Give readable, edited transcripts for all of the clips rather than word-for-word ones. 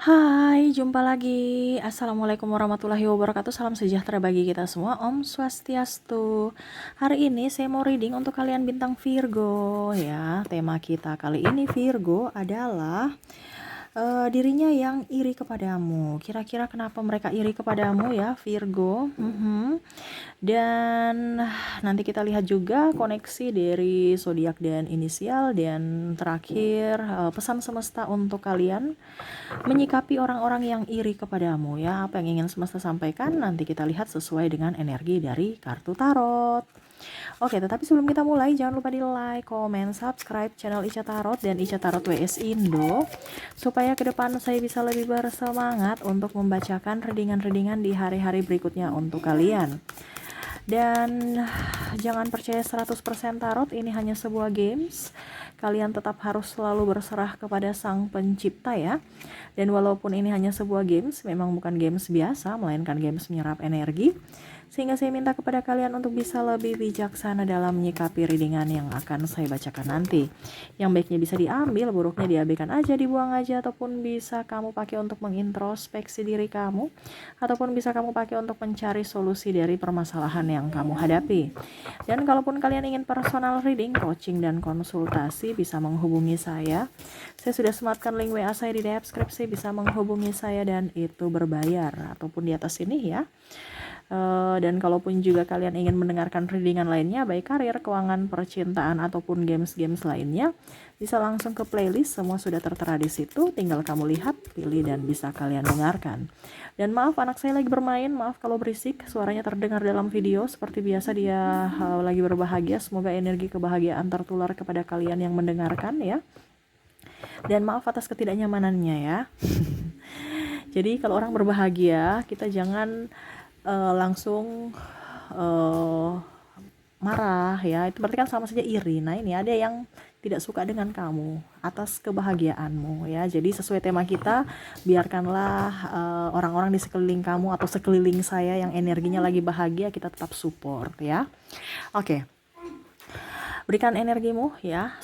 Hai, jumpa lagi. Assalamualaikum warahmatullahi wabarakatuh. Salam sejahtera bagi kita semua. Om Swastiastu. Hari ini saya mau reading untuk kalian bintang Virgo ya. Tema kita kali ini Virgo adalah dirinya yang iri kepadamu. Kira-kira kenapa mereka iri kepadamu ya, Virgo? Dan nanti kita lihat juga koneksi dari zodiak dan inisial, dan terakhir pesan semesta untuk kalian menyikapi orang-orang yang iri kepadamu ya. Apa yang ingin semesta sampaikan nanti kita lihat sesuai dengan energi dari kartu tarot. Oke, tetapi sebelum kita mulai jangan lupa di like, comment, subscribe channel Ica Tarot dan Ica Tarot WS Indo supaya ke depan saya bisa lebih bersemangat untuk membacakan readingan-readingan di hari-hari berikutnya untuk kalian. Dan jangan percaya 100% tarot, ini hanya sebuah games. Kalian tetap harus selalu berserah kepada sang pencipta ya. Dan walaupun ini hanya sebuah games, memang bukan games biasa, melainkan games menyerap energi. Sehingga saya minta kepada kalian untuk bisa lebih bijaksana dalam menyikapi readingan yang akan saya bacakan nanti. Yang baiknya bisa diambil, buruknya diabaikan aja, dibuang aja, ataupun bisa kamu pakai untuk mengintrospeksi diri kamu, ataupun bisa kamu pakai untuk mencari solusi dari permasalahan yang kamu hadapi. Dan kalaupun kalian ingin personal reading, coaching, dan konsultasi, bisa menghubungi saya. Saya sudah sematkan link WA saya di deskripsi, bisa menghubungi saya dan itu berbayar, ataupun di atas ini ya. Dan kalaupun juga kalian ingin mendengarkan readingan lainnya, baik karir, keuangan, percintaan, ataupun games-games lainnya, bisa langsung ke playlist, semua sudah tertera di situ, tinggal kamu lihat, pilih, dan bisa kalian dengarkan. Dan maaf, anak saya lagi bermain, maaf kalau berisik, suaranya terdengar dalam video, seperti biasa dia lagi berbahagia, semoga energi kebahagiaan tertular kepada kalian yang mendengarkan ya. Dan maaf atas ketidaknyamanannya ya. Jadi kalau orang berbahagia, kita jangan langsung marah ya, itu berarti kan sama saja iri. Nah ini ada yang tidak suka dengan kamu atas kebahagiaanmu ya. Jadi sesuai tema kita, biarkanlah orang-orang di sekeliling kamu atau sekeliling saya yang energinya lagi bahagia, kita tetap support ya. Oke. Berikan energimu ya.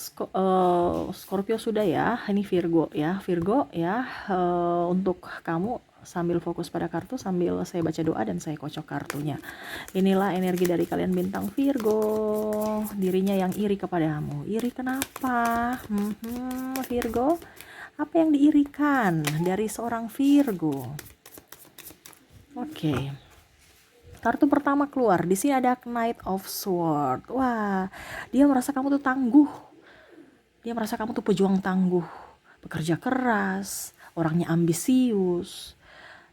Scorpio sudah ya, ini Virgo ya. Virgo ya, untuk kamu sambil fokus pada kartu, sambil saya baca doa dan saya kocok kartunya. Inilah energi dari kalian bintang Virgo, dirinya yang iri kepadamu. Iri kenapa? Virgo, apa yang diirikan dari seorang Virgo? Oke. Kartu pertama keluar, di sini ada Knight of Sword. Wah, dia merasa kamu tuh tangguh. Dia merasa kamu tuh pejuang tangguh, bekerja keras, orangnya ambisius,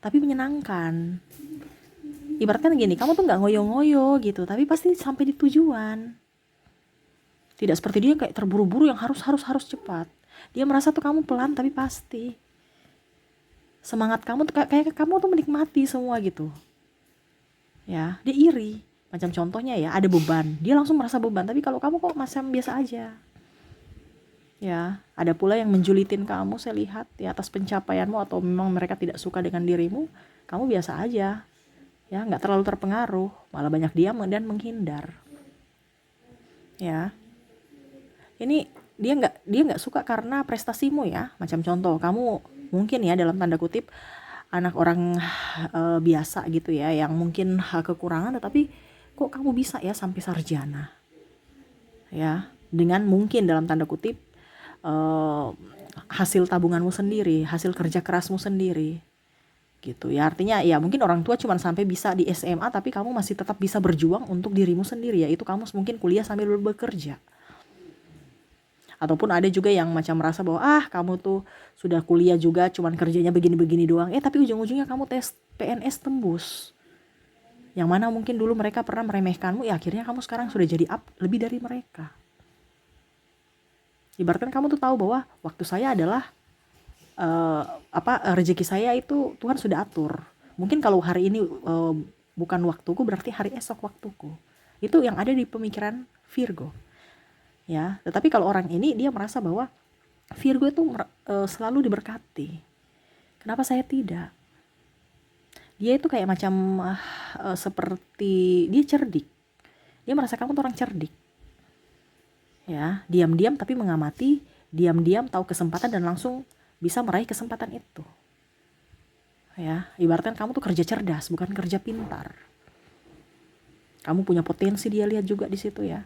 tapi menyenangkan. Ibaratkan gini, kamu tuh nggak ngoyo-ngoyo gitu, tapi pasti sampai di tujuan. Tidak seperti dia kayak terburu-buru yang harus cepat. Dia merasa tuh kamu pelan tapi pasti. Semangat kamu tuh kayak kamu tuh menikmati semua gitu. Ya, dia iri. Macam contohnya ya, ada beban, dia langsung merasa beban, tapi kalau kamu kok macam biasa aja. Ya, ada pula yang menjulitin kamu, saya lihat di atas pencapaianmu, atau memang mereka tidak suka dengan dirimu, kamu biasa aja. Ya, nggak terlalu terpengaruh, malah banyak diam dan menghindar. Ya. Ini dia nggak suka karena prestasimu ya. Macam contoh, kamu mungkin ya dalam tanda kutip anak orang biasa gitu ya, yang mungkin kekurangan, tetapi kok kamu bisa ya sampai sarjana. Ya, dengan mungkin dalam tanda kutip hasil tabunganmu sendiri, hasil kerja kerasmu sendiri gitu ya. Artinya ya mungkin orang tua cuma sampai bisa di SMA, tapi kamu masih tetap bisa berjuang untuk dirimu sendiri, yaitu kamu mungkin kuliah sambil bekerja. Ataupun ada juga yang macam merasa bahwa kamu tuh sudah kuliah juga cuman kerjanya begini-begini doang, tapi ujung-ujungnya kamu tes PNS tembus, yang mana mungkin dulu mereka pernah meremehkanmu, ya akhirnya kamu sekarang sudah jadi up lebih dari mereka. Ibaratkan kamu tuh tahu bahwa waktu saya adalah rezeki saya itu Tuhan sudah atur. Mungkin kalau hari ini bukan waktuku, berarti hari esok waktuku. Itu yang ada di pemikiran Virgo. Ya, tetapi kalau orang ini dia merasa bahwa Virgo itu selalu diberkati. Kenapa saya tidak? Dia itu kayak macam seperti dia cerdik. Dia merasa kamu tuh orang cerdik. Ya, diam-diam tapi mengamati, diam-diam tahu kesempatan dan langsung bisa meraih kesempatan itu. ya. Ibaratkan kamu tuh kerja cerdas, bukan kerja pintar. Kamu punya potensi, dia lihat juga di situ ya.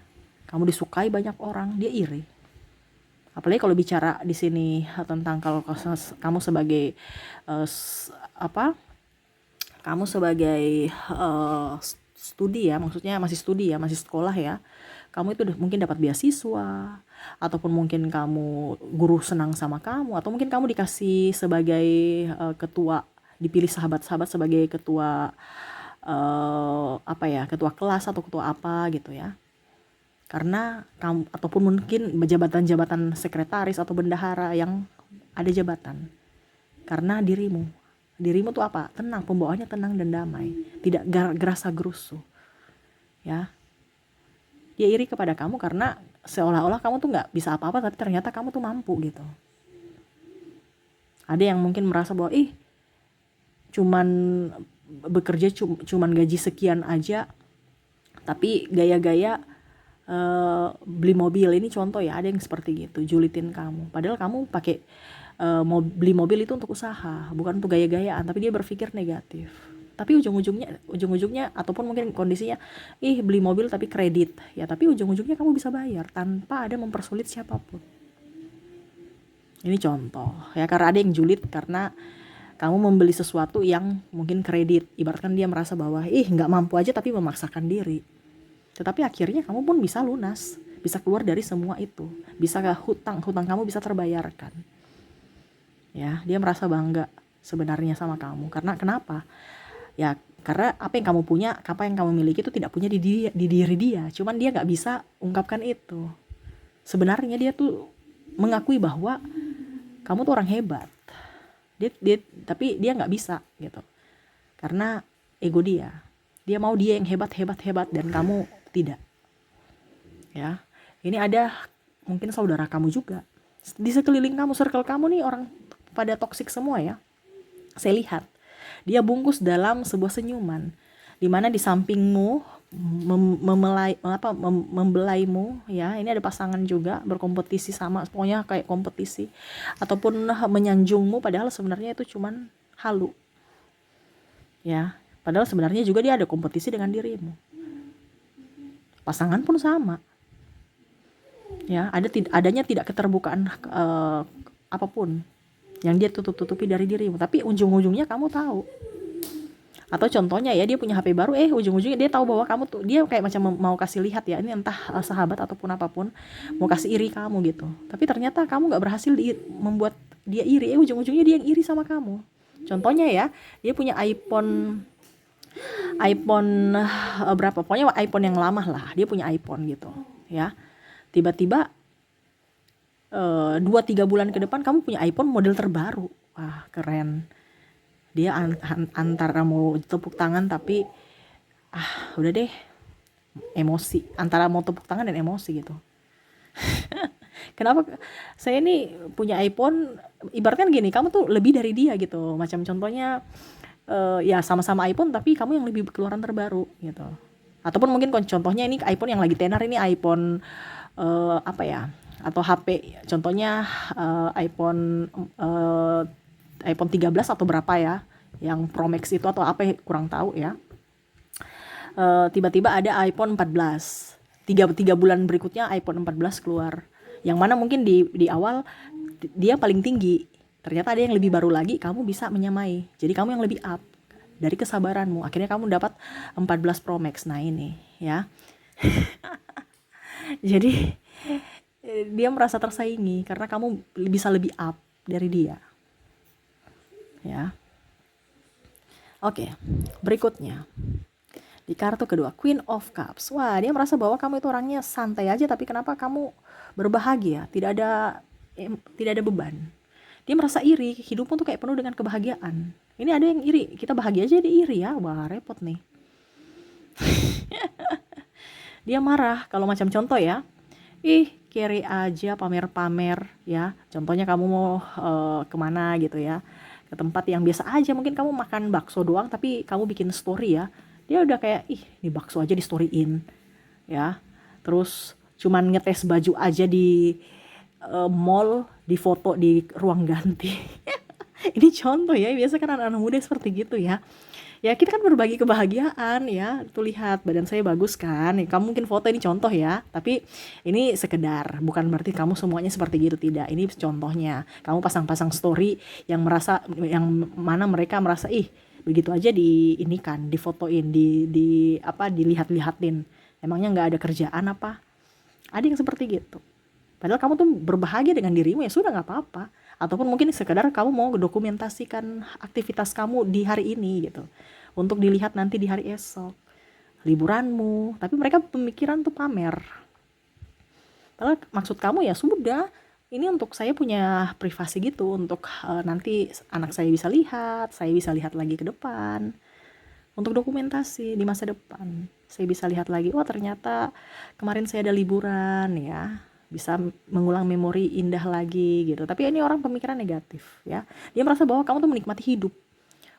Kamu disukai banyak orang, dia iri. Apalagi kalau bicara di sini tentang kalau kamu sebagai apa? Kamu sebagai studi ya, maksudnya masih studi ya, masih sekolah ya. Kamu itu mungkin dapat beasiswa, ataupun mungkin kamu guru senang sama kamu, atau mungkin kamu dikasih sebagai ketua, dipilih sahabat-sahabat sebagai ketua apa ya, ketua kelas atau ketua apa gitu ya. Karena kamu, ataupun mungkin jabatan-jabatan sekretaris atau bendahara yang ada jabatan. Karena dirimu tuh apa? Tenang, pembawaannya tenang dan damai, tidak gerasa gerusu ya. Dia iri kepada kamu karena seolah-olah kamu tuh nggak bisa apa-apa, tapi ternyata kamu tuh mampu gitu. Ada yang mungkin merasa bahwa cuman bekerja cuman gaji sekian aja, tapi gaya-gaya beli mobil. Ini contoh ya, ada yang seperti gitu, julitin kamu. Padahal kamu pakai beli mobil itu untuk usaha, bukan untuk gaya-gayaan, tapi dia berpikir negatif. Tapi ujung-ujungnya ataupun mungkin kondisinya beli mobil tapi kredit ya, tapi ujung-ujungnya kamu bisa bayar tanpa ada mempersulit siapapun. Ini contoh ya, karena ada yang julid karena kamu membeli sesuatu yang mungkin kredit. Ibaratkan dia merasa bahwa nggak mampu aja tapi memaksakan diri. Tetapi akhirnya kamu pun bisa lunas, bisa keluar dari semua itu, bisa hutang kamu bisa terbayarkan. Ya, dia merasa bangga sebenarnya sama kamu. Karena kenapa? Ya, karena apa yang kamu punya, apa yang kamu miliki itu tidak punya di diri dia. Cuman dia nggak bisa ungkapkan itu. Sebenarnya dia tuh mengakui bahwa kamu tuh orang hebat. Tapi dia nggak bisa gitu. Karena ego dia. Dia mau dia yang hebat dan kamu tidak. Ya, ini ada mungkin saudara kamu juga di sekeliling kamu, circle kamu nih orang pada toksik semua ya. Saya lihat dia bungkus dalam sebuah senyuman, dimana di sampingmu membelaimu ya. Ini ada pasangan juga berkompetisi sama, pokoknya kayak kompetisi ataupun menyanjungmu, padahal sebenarnya itu cuman halu ya. Padahal sebenarnya juga dia ada kompetisi dengan dirimu. Pasangan pun sama ya, adanya tidak keterbukaan apapun yang dia tutupi dari dirimu, tapi ujung-ujungnya kamu tahu. Atau contohnya ya, dia punya HP baru, ujung-ujungnya dia tahu bahwa kamu tuh, dia kayak macam mau kasih lihat ya, ini entah sahabat ataupun apapun, mau kasih iri kamu gitu. Tapi ternyata kamu nggak berhasil membuat dia iri, ujung-ujungnya dia yang iri sama kamu. Contohnya ya, dia punya iPhone berapa, pokoknya iPhone yang lama lah, dia punya iPhone gitu ya. Tiba-tiba 2-3 bulan ke depan kamu punya iPhone model terbaru. Wah, keren. Dia antara mau tepuk tangan tapi udah deh, emosi, antara mau tepuk tangan dan emosi gitu. Kenapa saya ini punya iPhone, ibaratkan gini, kamu tuh lebih dari dia gitu. Macam contohnya ya sama-sama iPhone tapi kamu yang lebih keluaran terbaru gitu. Ataupun mungkin contohnya ini iPhone yang lagi tenar, ini iPhone apa ya, atau HP contohnya iPhone 13 atau berapa ya, yang Pro Max itu atau apa, kurang tahu ya. Tiba-tiba ada iPhone 14, 3 bulan berikutnya iPhone 14 keluar, yang mana mungkin di awal dia paling tinggi, ternyata ada yang lebih baru lagi, kamu bisa menyamai, jadi kamu yang lebih up dari kesabaranmu, akhirnya kamu dapat 14 Pro Max. Nah ini ya. Jadi dia merasa tersaingi karena kamu bisa lebih up dari dia ya. Oke, berikutnya di kartu kedua, Queen of Cups. Wah, dia merasa bahwa kamu itu orangnya santai aja, tapi kenapa kamu berbahagia, tidak ada beban. Dia merasa iri, hidupmu tuh kayak penuh dengan kebahagiaan. Ini ada yang iri, kita bahagia aja dia iri ya. Wah, repot nih. Dia marah kalau macam contoh ya, carry aja, pamer-pamer ya. Contohnya kamu mau kemana gitu ya, ke tempat yang biasa aja, mungkin kamu makan bakso doang tapi kamu bikin story ya. Dia udah kayak, ini bakso aja di storyin ya. Terus cuman ngetes baju aja di mall, di foto di ruang ganti. Ini contoh ya, biasa kan anak-anak muda seperti gitu ya. Ya kita kan berbagi kebahagiaan ya, tuh lihat badan saya bagus kan, ya, kamu mungkin foto ini contoh ya, tapi ini sekedar, bukan berarti kamu semuanya seperti gitu, tidak, ini contohnya, kamu pasang-pasang story yang mana mereka merasa, ih begitu aja di ini kan, difotoin, di apa, dilihat-lihatin, emangnya nggak ada kerjaan apa, ada yang seperti gitu. Padahal kamu tuh berbahagia dengan dirimu, ya sudah nggak apa-apa. Ataupun mungkin sekedar kamu mau dokumentasikan aktivitas kamu di hari ini gitu. Untuk dilihat nanti di hari esok. Liburanmu. Tapi mereka pemikiran tuh pamer. Padahal maksud kamu ya sudah. Ini untuk saya punya privasi gitu. Untuk nanti anak saya bisa lihat. Saya bisa lihat lagi ke depan. Untuk dokumentasi di masa depan. Saya bisa lihat lagi, oh ternyata kemarin saya ada liburan ya, bisa mengulang memori indah lagi gitu. Tapi ini orang pemikiran negatif ya, dia merasa bahwa kamu tuh menikmati hidup,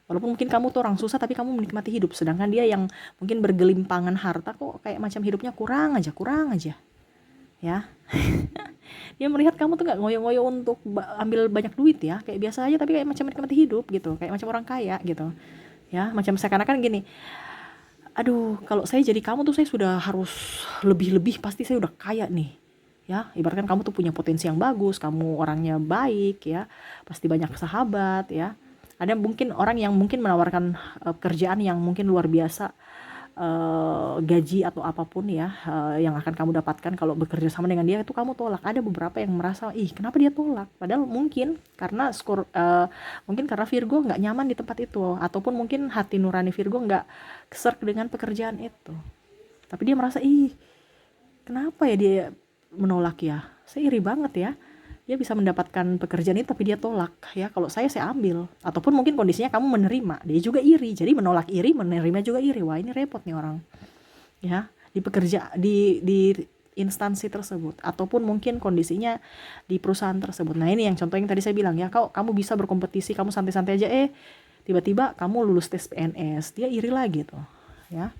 walaupun mungkin kamu tuh orang susah tapi kamu menikmati hidup, sedangkan dia yang mungkin bergelimpangan harta kok kayak macam hidupnya kurang aja ya. Dia melihat kamu tuh nggak ngoyo-ngoyo untuk ambil banyak duit ya, kayak biasa aja tapi kayak macam menikmati hidup gitu, kayak macam orang kaya gitu ya, macam seakan-akan gini, aduh kalau saya jadi kamu tuh saya sudah harus lebih-lebih, pasti saya udah kaya nih ya, ibaratkan kamu tuh punya potensi yang bagus, kamu orangnya baik ya, pasti banyak sahabat ya. Ada mungkin orang yang mungkin menawarkan kerjaan yang mungkin luar biasa, gaji atau apapun ya, yang akan kamu dapatkan kalau bekerja sama dengan dia, itu kamu tolak. Ada beberapa yang merasa, ih kenapa dia tolak, padahal mungkin karena mungkin karena Virgo nggak nyaman di tempat itu, ataupun mungkin hati nurani Virgo nggak keserk dengan pekerjaan itu, tapi dia merasa, ih kenapa ya dia menolak ya, saya iri banget ya, dia bisa mendapatkan pekerjaan itu tapi dia tolak ya, kalau saya ambil. Ataupun mungkin kondisinya kamu menerima, dia juga iri, jadi menolak iri, menerima juga iri. Wah ini repot nih orang ya, di pekerja di instansi tersebut, ataupun mungkin kondisinya di perusahaan tersebut. Nah ini yang contoh yang tadi saya bilang ya, kamu bisa berkompetisi, kamu santai-santai aja, tiba-tiba kamu lulus tes PNS, dia iri lagi tuh ya.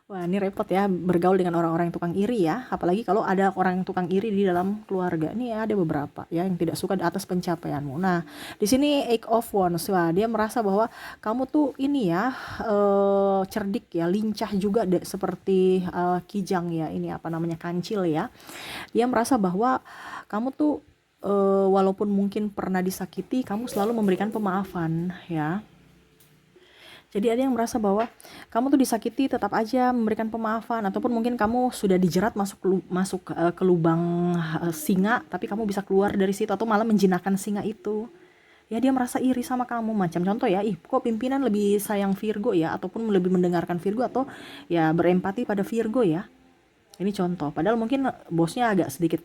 Wah, ini repot ya bergaul dengan orang-orang yang tukang iri ya. Apalagi kalau ada orang yang tukang iri di dalam keluarga. Ini ada beberapa ya yang tidak suka di atas pencapaianmu. Nah, di sini Eight of Wands. Wah, dia merasa bahwa kamu tuh ini ya, cerdik ya, lincah juga seperti Kijang ya. Ini apa namanya, Kancil ya. Dia merasa bahwa kamu tuh walaupun mungkin pernah disakiti, kamu selalu memberikan pemaafan ya. Jadi ada yang merasa bahwa kamu tuh disakiti tetap aja memberikan pemaafan, ataupun mungkin kamu sudah dijerat masuk ke lubang singa, tapi kamu bisa keluar dari situ, atau malah menjinakkan singa itu. Ya dia merasa iri sama kamu, macam contoh ya, ih kok pimpinan lebih sayang Virgo ya, ataupun lebih mendengarkan Virgo, atau ya berempati pada Virgo ya. Ini contoh, padahal mungkin bosnya agak sedikit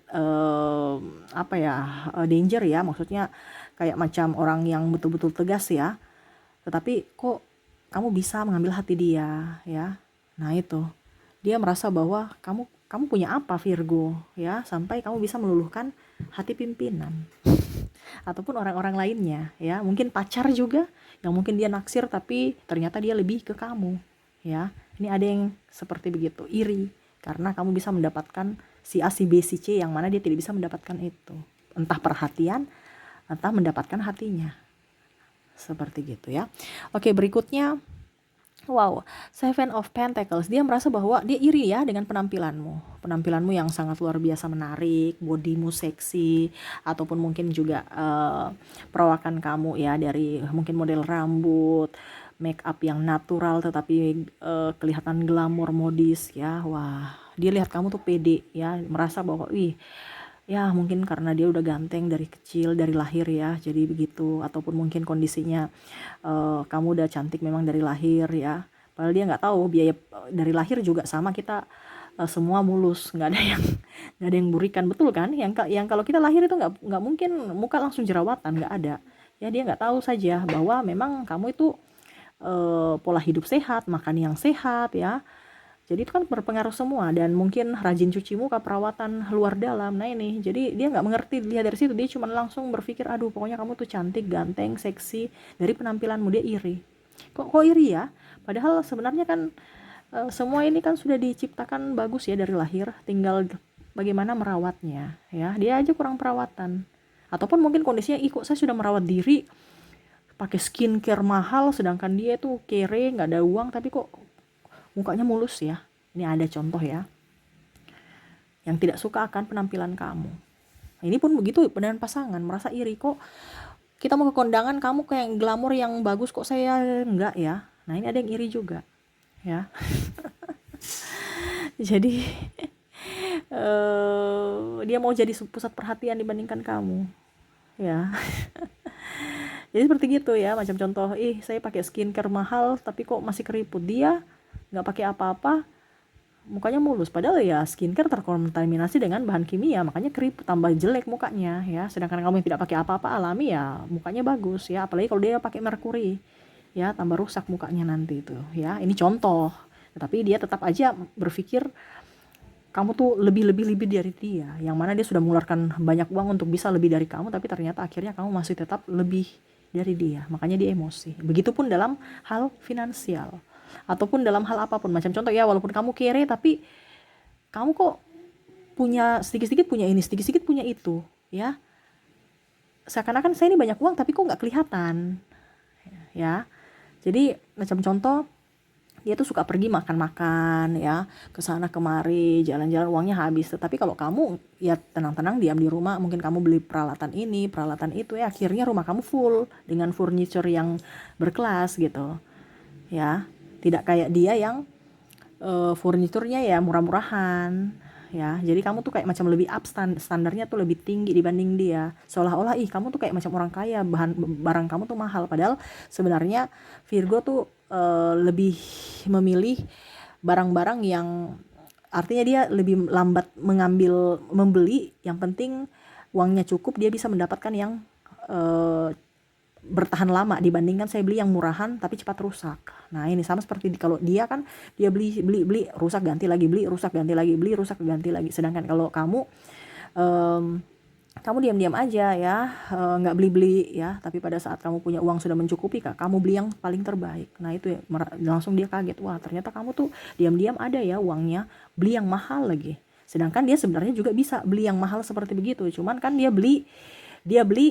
apa ya, danger ya, maksudnya kayak macam orang yang betul-betul tegas ya. Tetapi kok kamu bisa mengambil hati dia ya. Nah itu, dia merasa bahwa kamu punya apa Virgo ya, sampai kamu bisa meluluhkan hati pimpinan ataupun orang-orang lainnya ya, mungkin pacar juga yang mungkin dia naksir tapi ternyata dia lebih ke kamu ya. Ini ada yang seperti begitu, iri karena kamu bisa mendapatkan si A, si B, si C, yang mana dia tidak bisa mendapatkan itu, entah perhatian, entah mendapatkan hatinya, seperti gitu ya. Oke, berikutnya, wow, Seven of Pentacles. Dia merasa bahwa dia iri ya dengan penampilanmu yang sangat luar biasa menarik, bodimu seksi, ataupun mungkin juga perawakan kamu ya, dari mungkin model rambut, make up yang natural tetapi kelihatan glamor, modis ya. Wah, dia lihat kamu tuh pede ya, merasa bahwa ya mungkin karena dia udah ganteng dari kecil, dari lahir ya, jadi begitu. Ataupun mungkin kondisinya kamu udah cantik memang dari lahir ya, padahal dia nggak tahu biaya dari lahir juga sama kita, semua mulus, nggak ada yang burikan, betul kan, yang kalau kita lahir itu nggak mungkin muka langsung jerawatan, nggak ada ya. Dia nggak tahu saja bahwa memang kamu itu pola hidup sehat, makan yang sehat ya. Jadi itu kan berpengaruh semua, dan mungkin rajin cuci muka, perawatan luar dalam. Nah ini, jadi dia nggak mengerti, lihat dari situ dia cuma langsung berpikir, aduh pokoknya kamu tuh cantik, ganteng, seksi, dari penampilanmu. Dia iri. Kok iri ya? Padahal sebenarnya kan semua ini kan sudah diciptakan bagus ya dari lahir, tinggal bagaimana merawatnya ya. Dia aja kurang perawatan. Ataupun mungkin kondisinya, kok saya sudah merawat diri pakai skincare mahal, sedangkan dia tuh kere, nggak ada uang, tapi kok mukanya mulus ya. Ini ada contoh ya, yang tidak suka akan penampilan kamu. Nah, ini pun begitu dengan pasangan, merasa iri, kok kita mau ke kondangan kamu kayak glamor yang bagus, kok saya enggak ya. Nah ini ada yang iri juga ya. Jadi dia mau jadi pusat perhatian dibandingkan kamu ya. Jadi seperti gitu ya, macam contoh, saya pakai skincare mahal tapi kok masih keriput, dia nggak pakai apa-apa mukanya mulus, padahal ya skincare terkontaminasi dengan bahan kimia, makanya keriput, tambah jelek mukanya ya. Sedangkan kamu yang tidak pakai apa-apa alami ya mukanya bagus ya, apalagi kalau dia pakai merkuri ya, tambah rusak mukanya nanti itu ya. Ini contoh, tapi dia tetap aja berpikir kamu tuh lebih dari dia, yang mana dia sudah mengeluarkan banyak uang untuk bisa lebih dari kamu, tapi ternyata akhirnya kamu masih tetap lebih dari dia, makanya dia emosi. Begitupun dalam hal finansial ataupun dalam hal apapun, macam contoh ya, walaupun kamu kere tapi kamu kok punya sedikit-sedikit punya ini, sedikit-sedikit punya itu ya, seakan-akan saya ini banyak uang tapi kok nggak kelihatan ya. Jadi macam contoh, dia tuh suka pergi makan-makan ya, ke sana kemari, jalan-jalan, uangnya habis. Tetapi kalau kamu ya tenang-tenang diam di rumah, mungkin kamu beli peralatan ini, peralatan itu ya, akhirnya rumah kamu full dengan furniture yang berkelas gitu ya. Tidak kayak dia yang furniturnya ya murah-murahan ya. Jadi kamu tuh kayak macam lebih up, standarnya tuh lebih tinggi dibanding dia, seolah-olah kamu tuh kayak macam orang kaya, barang kamu tuh mahal. Padahal sebenarnya Virgo tuh lebih memilih barang-barang yang artinya dia lebih lambat membeli, yang penting uangnya cukup, dia bisa mendapatkan yang bertahan lama dibandingkan saya beli yang murahan tapi cepat rusak. Nah ini sama seperti kalau dia kan, dia beli rusak ganti lagi, beli rusak ganti lagi, beli rusak ganti lagi. Sedangkan kalau kamu kamu diam-diam aja ya, nggak beli ya, tapi pada saat kamu punya uang sudah mencukupi, kamu beli yang paling terbaik. Nah itu ya, langsung dia kaget, wah ternyata kamu tuh diam-diam ada ya uangnya beli yang mahal lagi. Sedangkan dia sebenarnya juga bisa beli yang mahal seperti begitu, cuman kan dia beli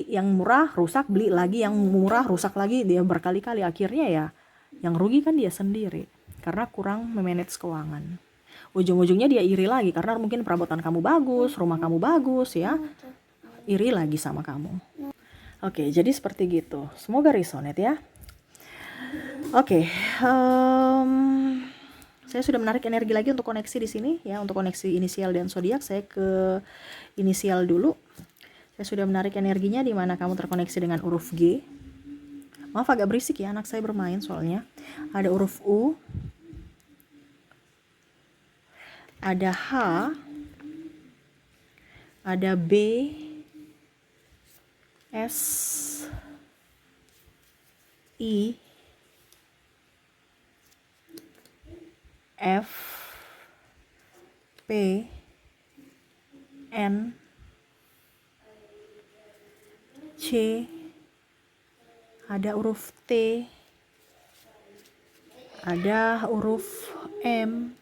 yang murah rusak, beli lagi yang murah rusak lagi, dia berkali-kali. Akhirnya ya yang rugi kan dia sendiri karena kurang memanage keuangan. Ujung-ujungnya dia iri lagi karena mungkin perabotan kamu bagus, rumah kamu bagus ya, iri lagi sama kamu. Oke, jadi seperti gitu. Semoga resonate ya. Oke, saya sudah menarik energi lagi untuk koneksi di sini ya, untuk koneksi inisial dan zodiak. Saya ke inisial dulu. Saya sudah menarik energinya, di mana kamu terkoneksi dengan huruf G. Maaf agak berisik ya, anak saya bermain soalnya. Ada huruf U, ada H, ada B, S, I, F, P, N, C, ada huruf T, ada huruf M,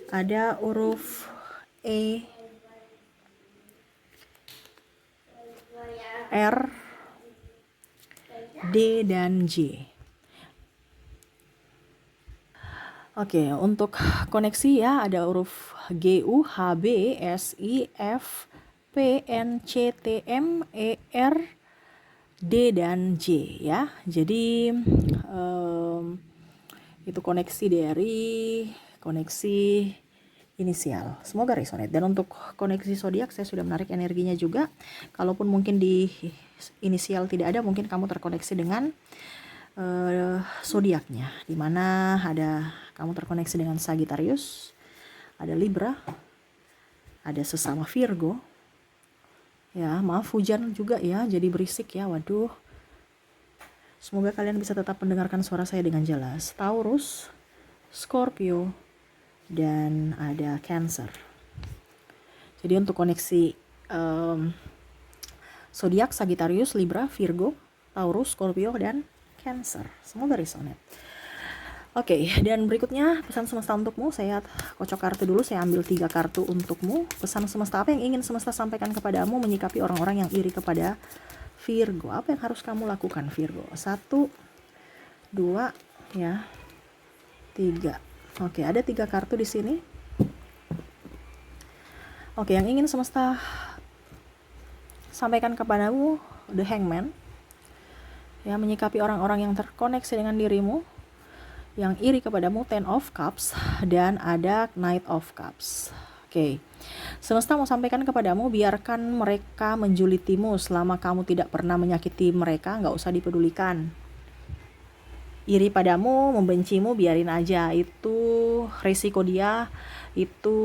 ada huruf E, R, D, dan J. Oke, untuk koneksi ya, ada huruf G, U, H, B, S, I, F, P, N, C, T, M, E, R, D, dan J ya. Jadi itu koneksi dari koneksi inisial. Semoga resonate. Dan untuk koneksi zodiak saya sudah menarik energinya juga. Kalaupun mungkin di inisial tidak ada, mungkin kamu terkoneksi dengan zodiaknya, dimana ada kamu terkoneksi dengan Sagittarius, ada Libra, ada sesama Virgo ya. Maaf hujan juga ya, jadi berisik ya, waduh. Semoga kalian bisa tetap mendengarkan suara saya dengan jelas. Taurus, Scorpio, dan ada Cancer. Jadi untuk koneksi zodiak Sagittarius, Libra, Virgo, Taurus, Scorpio, dan Cancer. Semoga resonate. Oke, dan berikutnya pesan semesta untukmu. Saya kocok kartu dulu, saya ambil 3 kartu untukmu. Pesan semesta, apa yang ingin semesta sampaikan kepadamu menyikapi orang-orang yang iri kepada Virgo? Apa yang harus kamu lakukan, Virgo? 1, 2, ya, 3. Oke, ada 3 kartu di sini. Oke, yang ingin semesta sampaikan kepadamu, The Hangman. Ya, menyikapi orang-orang yang terkoneksi dengan dirimu, yang iri kepadamu, Ten of Cups, dan ada Knight of Cups. Oke, semesta mau sampaikan kepadamu, biarkan mereka menjulitimu selama kamu tidak pernah menyakiti mereka, nggak usah dipedulikan. Iri padamu, membencimu, biarin aja, itu resiko dia, itu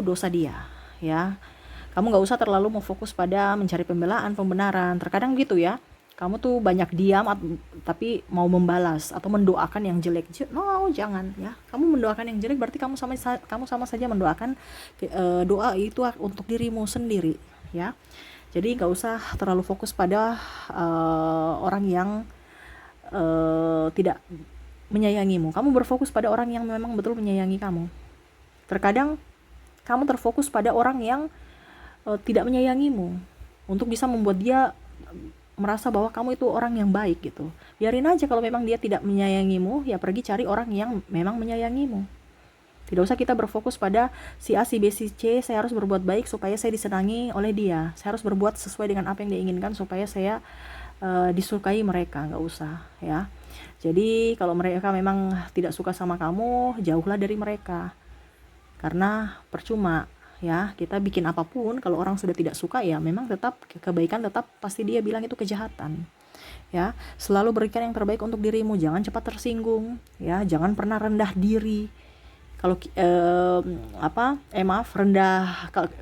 dosa dia, ya. Kamu nggak usah terlalu memfokus pada mencari pembelaan, pembenaran. Terkadang gitu ya, kamu tuh banyak diam tapi mau membalas atau mendoakan yang jelek. No, jangan ya. Kamu mendoakan yang jelek berarti kamu sama saja mendoakan doa itu untuk dirimu sendiri, ya. Jadi nggak usah terlalu fokus pada orang yang tidak menyayangimu. Kamu berfokus pada orang yang memang betul menyayangi kamu. Terkadang kamu terfokus pada orang yang tidak menyayangimu untuk bisa membuat dia merasa bahwa kamu itu orang yang baik gitu. Biarin aja, kalau memang dia tidak menyayangimu, ya pergi cari orang yang memang menyayangimu. Tidak usah kita berfokus pada si A, si B, si C, saya harus berbuat baik supaya saya disenangi oleh dia. Saya harus berbuat sesuai dengan apa yang dia inginkan supaya saya disukai mereka. Nggak usah ya. Jadi kalau mereka memang tidak suka sama kamu, jauhlah dari mereka. Karena percuma. Ya, kita bikin apapun kalau orang sudah tidak suka, ya memang tetap kebaikan tetap pasti dia bilang itu kejahatan. Ya, selalu berikan yang terbaik untuk dirimu, jangan cepat tersinggung, ya, jangan pernah rendah diri. Kalau maaf,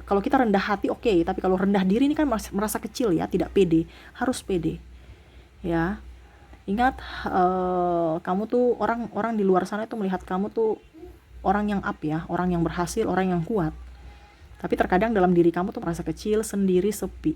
kalau kita rendah hati oke, tapi kalau rendah diri ini kan merasa kecil ya, tidak pede. Harus pede. Ya. Ingat, kamu tuh orang di luar sana itu melihat kamu tuh orang yang up ya, orang yang berhasil, orang yang kuat. Tapi terkadang dalam diri kamu tuh merasa kecil, sendiri, sepi.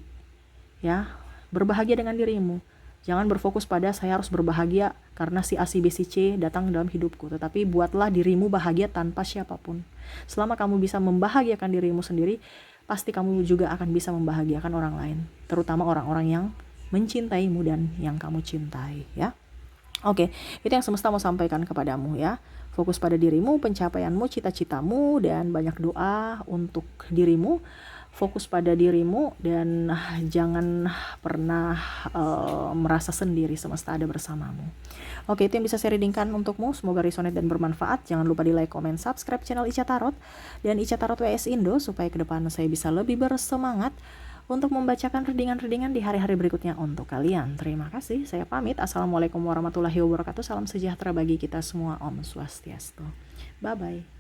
Ya, berbahagia dengan dirimu. Jangan berfokus pada saya harus berbahagia karena si A, si B, si C datang dalam hidupku. Tetapi buatlah dirimu bahagia tanpa siapapun. Selama kamu bisa membahagiakan dirimu sendiri, pasti kamu juga akan bisa membahagiakan orang lain. Terutama orang-orang yang mencintaimu dan yang kamu cintai, ya. Oke, itu yang semesta mau sampaikan kepadamu ya. Fokus pada dirimu, pencapaianmu, cita-citamu, dan banyak doa untuk dirimu. Fokus pada dirimu dan jangan pernah merasa sendiri, semesta ada bersamamu. Oke, itu yang bisa saya readingkan untukmu. Semoga resonate dan bermanfaat. Jangan lupa di like, comment, subscribe channel Ica Tarot dan Ica Tarot WS Indo supaya ke depan saya bisa lebih bersemangat untuk membacakan readingan-readingan di hari-hari berikutnya untuk kalian. Terima kasih, saya pamit. Assalamualaikum warahmatullahi wabarakatuh. Salam sejahtera bagi kita semua. Om Swastiastu. Bye-bye.